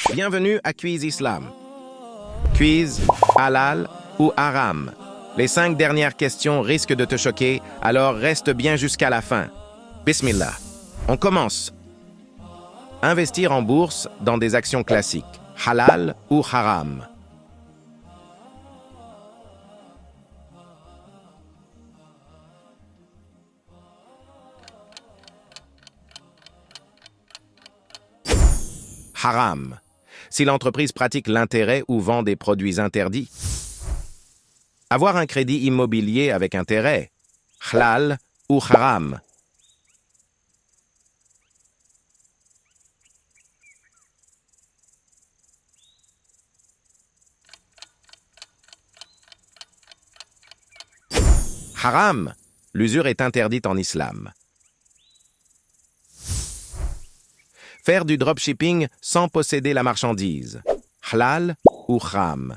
Bienvenue à Quiz Islam. Quiz, halal ou haram? Les 5 dernières questions risquent de te choquer, alors reste bien jusqu'à la fin. Bismillah. On commence. Investir en bourse dans des actions classiques, halal ou haram? Haram. Si l'entreprise pratique l'intérêt ou vend des produits interdits. Avoir un crédit immobilier avec intérêt, halal ou haram? Haram. L'usure est interdite en islam. Faire du dropshipping sans posséder la marchandise, halal ou haram?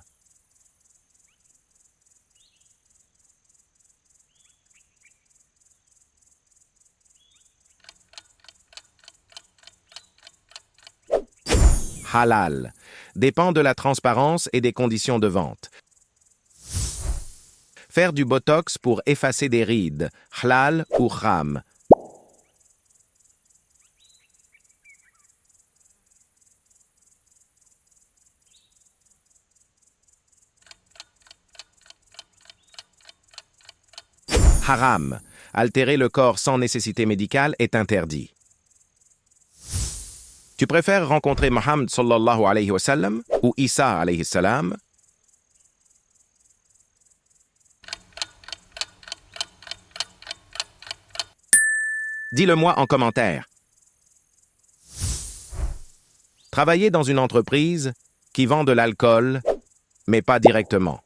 Halal. Dépend de la transparence et des conditions de vente. Faire du botox pour effacer des rides, halal ou haram? Haram. Altérer le corps sans nécessité médicale est interdit. Tu préfères rencontrer Mohammed sallallahu alayhi wa sallam ou Isa alayhi salam? Dis-le-moi en commentaire. Travailler dans une entreprise qui vend de l'alcool, mais pas directement.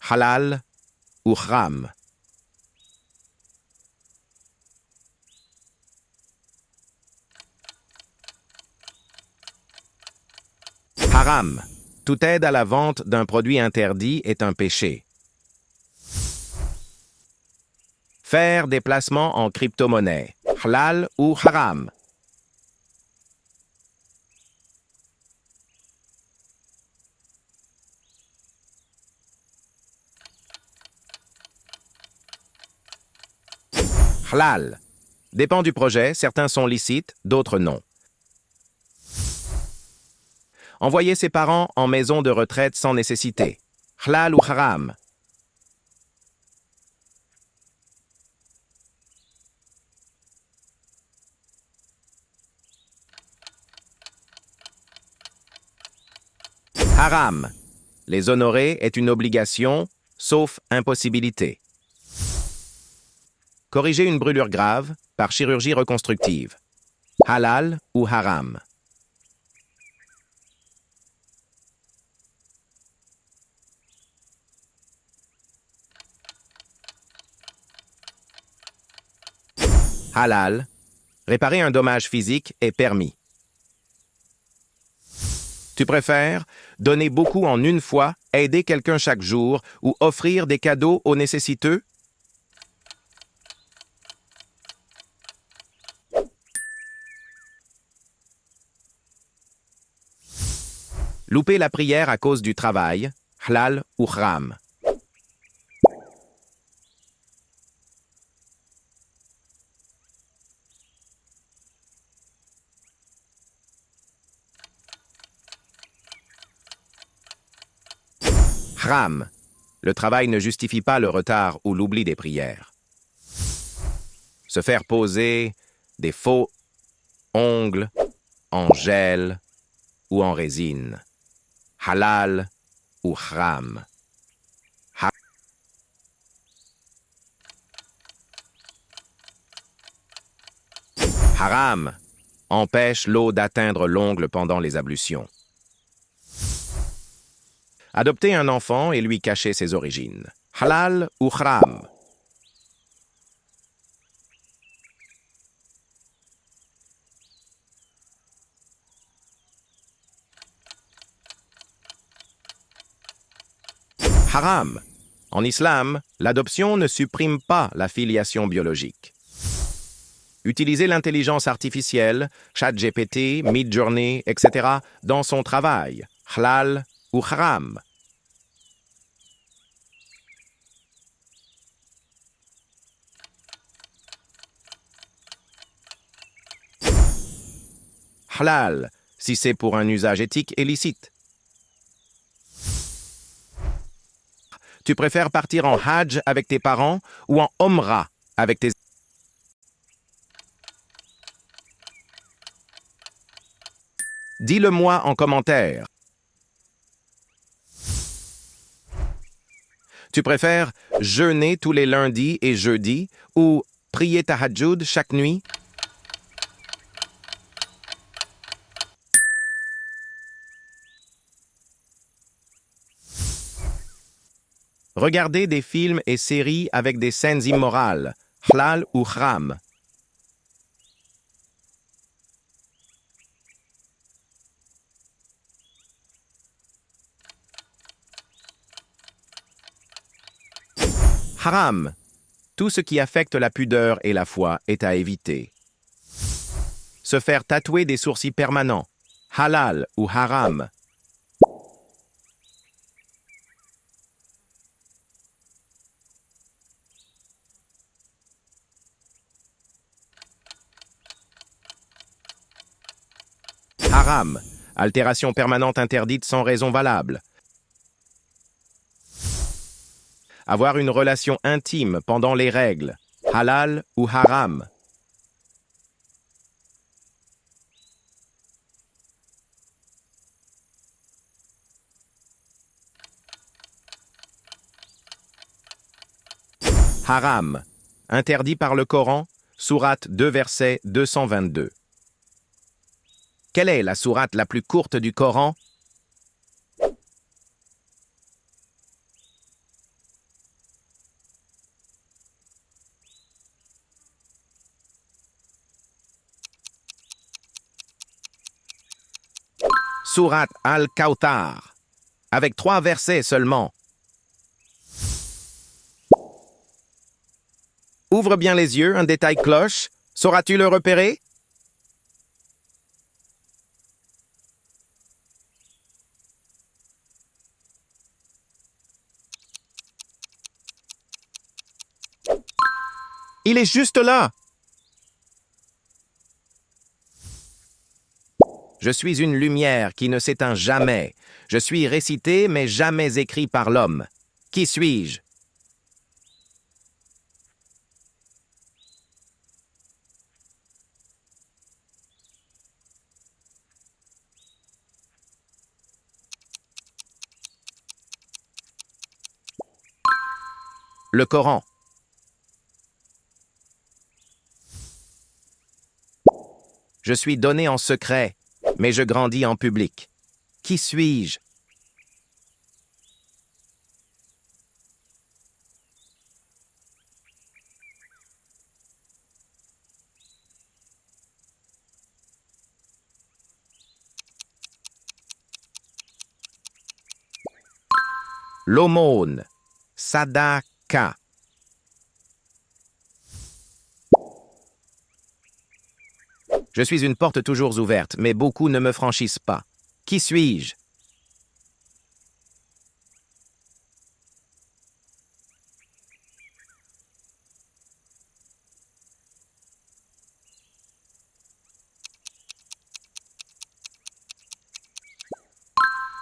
Halal ou haram? Haram. Toute aide à la vente d'un produit interdit est un péché. Faire des placements en crypto-monnaie, halal ou haram? Halal. Dépend du projet, certains sont licites, d'autres non. Envoyer ses parents en maison de retraite sans nécessité, halal ou haram? Haram. Les honorer est une obligation, sauf impossibilité. Corriger une brûlure grave par chirurgie reconstructive, halal ou haram? Halal. Réparer un dommage physique est permis. Tu préfères donner beaucoup en une fois, aider quelqu'un chaque jour ou offrir des cadeaux aux nécessiteux? Louper la prière à cause du travail, halal ou haram? Haram. Le travail ne justifie pas le retard ou l'oubli des prières. Se faire poser des faux ongles en gel ou en résine, halal ou haram? Haram. Empêche l'eau d'atteindre l'ongle pendant les ablutions. Adopter un enfant et lui cacher ses origines, halal ou haram? Haram. En islam, l'adoption ne supprime pas la filiation biologique. Utilisez l'intelligence artificielle, ChatGPT, Midjourney, etc. dans son travail, halal ou haram. Halal, si c'est pour un usage éthique et licite. Tu préfères partir en Hajj avec tes parents ou en Omra avec tes... Dis-le-moi en commentaire. Tu préfères jeûner tous les lundis et jeudis ou prier tahajjud chaque nuit? Regardez des films et séries avec des scènes immorales, halal ou haram. Haram. Tout ce qui affecte la pudeur et la foi est à éviter. Se faire tatouer des sourcils permanents, halal ou haram. Haram. Altération permanente interdite sans raison valable. Avoir une relation intime pendant les règles, halal ou haram. Haram. Interdit par le Coran, sourate 2 verset 222. Quelle est la sourate la plus courte du Coran? Sourate Al-Kawthar, avec 3 versets seulement. Ouvre bien les yeux, un détail cloche. Sauras-tu le repérer? Il est juste là. Je suis une lumière qui ne s'éteint jamais. Je suis récité, mais jamais écrit par l'homme. Qui suis-je? Le Coran. Je suis donné en secret, mais je grandis en public. Qui suis-je? L'aumône. Sadaka. Je suis une porte toujours ouverte, mais beaucoup ne me franchissent pas. Qui suis-je?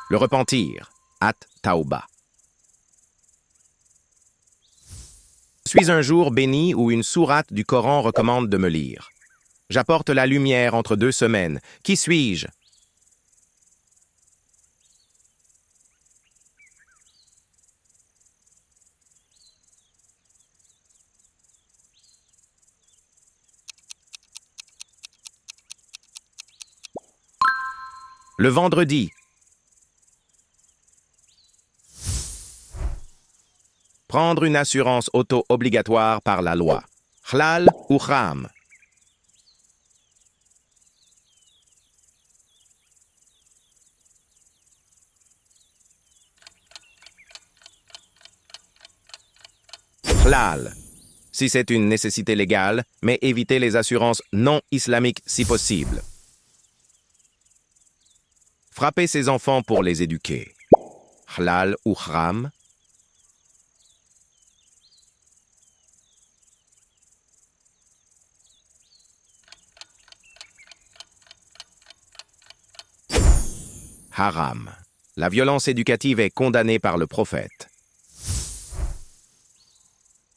Le repentir. At-Tauba. Je suis un jour béni où une sourate du Coran recommande de me lire. J'apporte la lumière entre 2 semaines. Qui suis-je? Le vendredi. Prendre une assurance auto-obligatoire par la loi. Halal ou haram. Halal. si c'est une nécessité légale, mais évitez les assurances non islamiques si possible. Frapper ses enfants pour les éduquer. Halal ou haram? Haram. La violence éducative est condamnée par le prophète.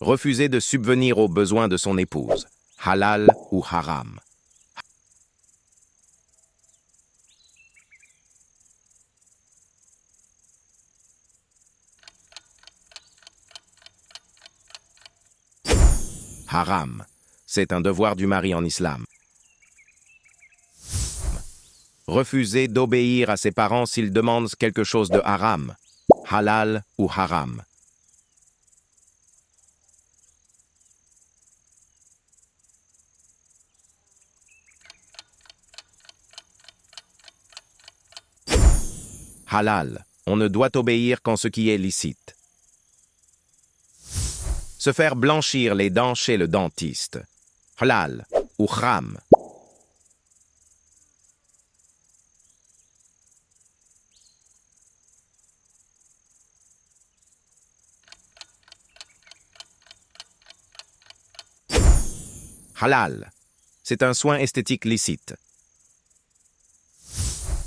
Refuser de subvenir aux besoins de son épouse. Halal ou haram? Haram. C'est un devoir du mari en islam. Refuser d'obéir à ses parents s'ils demandent quelque chose de haram. Halal ou haram? Halal. On ne doit obéir qu'en ce qui est licite. Se faire blanchir les dents chez le dentiste. Halal ou haram? Halal. C'est un soin esthétique licite.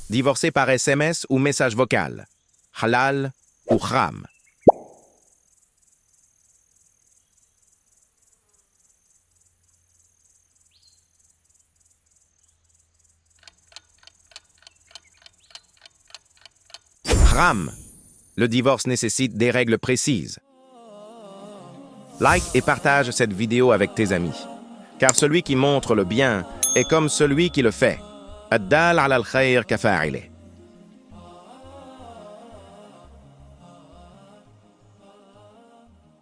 Divorcer par SMS ou message vocal. Halal ou haram? Haram. Le divorce nécessite des règles précises. Like et partage cette vidéo avec tes amis. Car celui qui montre le bien est comme celui qui le fait. Ad-dal ala al-khayr kafa'ilih.